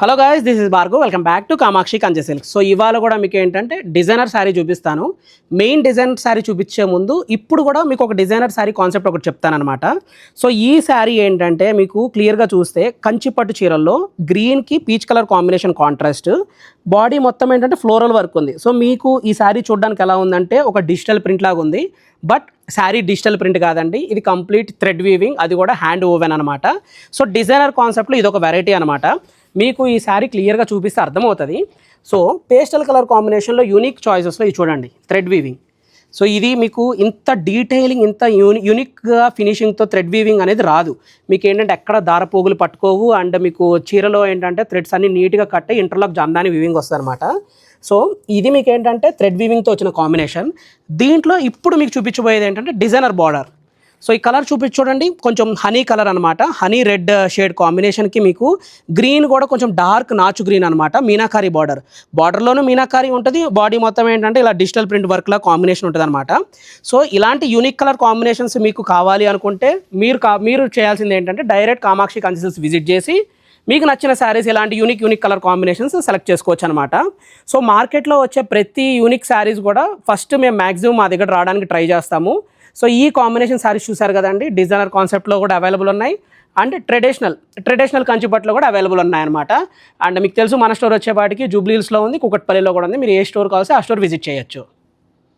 Hello guys, this is Bhargav. Welcome back to Kamakshi కంచె silk. So ఇవాళ కూడా మీకు ఏంటంటే డిజైనర్ శారీ చూపిస్తాను. మెయిన్ డిజైనర్ శారీ చూపించే ముందు ఇప్పుడు కూడా మీకు ఒక డిజైనర్ శారీ కాన్సెప్ట్ ఒకటి చెప్తానమాట. సో ఈ శారీ ఏంటంటే మీకు క్లియర్గా చూస్తే కంచిపట్టు చీరల్లో గ్రీన్కి peach colour combination contrast, body మొత్తం ఏంటంటే ఫ్లోరల్ వర్క్ ఉంది. సో మీకు ఈ శారీ చూడడానికి ఎలా ఉందంటే ఒక డిజిటల్ ప్రింట్ లాగా ఉంది. బట్ శారీ డిజిటల్ ప్రింట్ కాదండి, ఇది కంప్లీట్ థ్రెడ్ వీవింగ్, అది కూడా హ్యాండ్ ఓవెన్ అనమాట. సో డిజైనర్ కాన్సెప్ట్లో ఇది ఒక వెరైటీ అనమాట. మీకు ఈ శారీ క్లియర్గా చూపిస్తే అర్థమవుతుంది. సో పేస్టల్ కలర్ కాంబినేషన్లో యూనిక్ చాయిసెస్లో ఇది చూడండి, థ్రెడ్ వీవింగ్. సో ఇది మీకు ఇంత డీటెయిలింగ్, ఇంత యూనిక్గా ఫినిషింగ్తో థ్రెడ్ వీవింగ్ అనేది రాదు. మీకు ఏంటంటే ఎక్కడ దారపోగులు పట్టుకోవు, అండ్ మీకు చీరలో ఏంటంటే థ్రెడ్స్ అన్ని నీట్గా కట్టి ఇంటర్లాక్ జందాని వీవింగ్ వస్తుంది అనమాట. సో ఇది మీకు ఏంటంటే థ్రెడ్ వీవింగ్తో వచ్చిన కాంబినేషన్. దీంట్లో ఇప్పుడు మీకు చూపించబోయేది ఏంటంటే డిజైనర్ బార్డర్. సో ఈ కలర్ చూడండి, కొంచెం హనీ కలర్ అనమాట. హనీ రెడ్ షేడ్ కాంబినేషన్కి మీకు గ్రీన్ కూడా కొంచెం డార్క్ నాచు గ్రీన్ అనమాట. మీనాకారి బార్డర్లోనూ మీనాకారి ఉంటుంది, బాడీ మొత్తం ఏంటంటే ఇలా డిజిటల్ ప్రింట్ వర్క్లా కాంబినేషన్ ఉంటుంది అనమాట. సో ఇలాంటి యూనిక్ కలర్ కాంబినేషన్స్ మీకు కావాలి అనుకుంటే మీరు చేయాల్సింది ఏంటంటే డైరెక్ట్ కామాక్షి కంచె సిల్క్స్ విజిట్ చేసి మీకు నచ్చిన శారీస్ ఇలాంటి యూనిక్ కలర్ కాంబినేషన్స్ సెలెక్ట్ చేసుకోవచ్చు అనమాట. సో మార్కెట్లో వచ్చే ప్రతి యూనిక్ శారీస్ కూడా ఫస్ట్ మేము మ్యాక్సిమం మా దగ్గర రావడానికి ట్రై చేస్తాము. సో ఈ కాంబినేషన్ శారీస్ చూసారు కదండి, డిజైనర్ కాన్సెప్ట్లో కూడా అవైలబుల్ ఉన్నాయి, అండ్ ట్రెడిషనల్ కంచిపట్లో కూడా అవైలబుల్ ఉన్నాయన్నమాట. అండ్ మీకు తెలుసు మన స్టోర్ వచ్చేపాటికి జూబ్లీహిల్స్లో ఉంది, కుకట్పల్లిలో కూడా ఉంది. మీరు ఏ స్టోర్ కావాల్సి ఆ స్టోర్ విజిట్ చేయొచ్చు.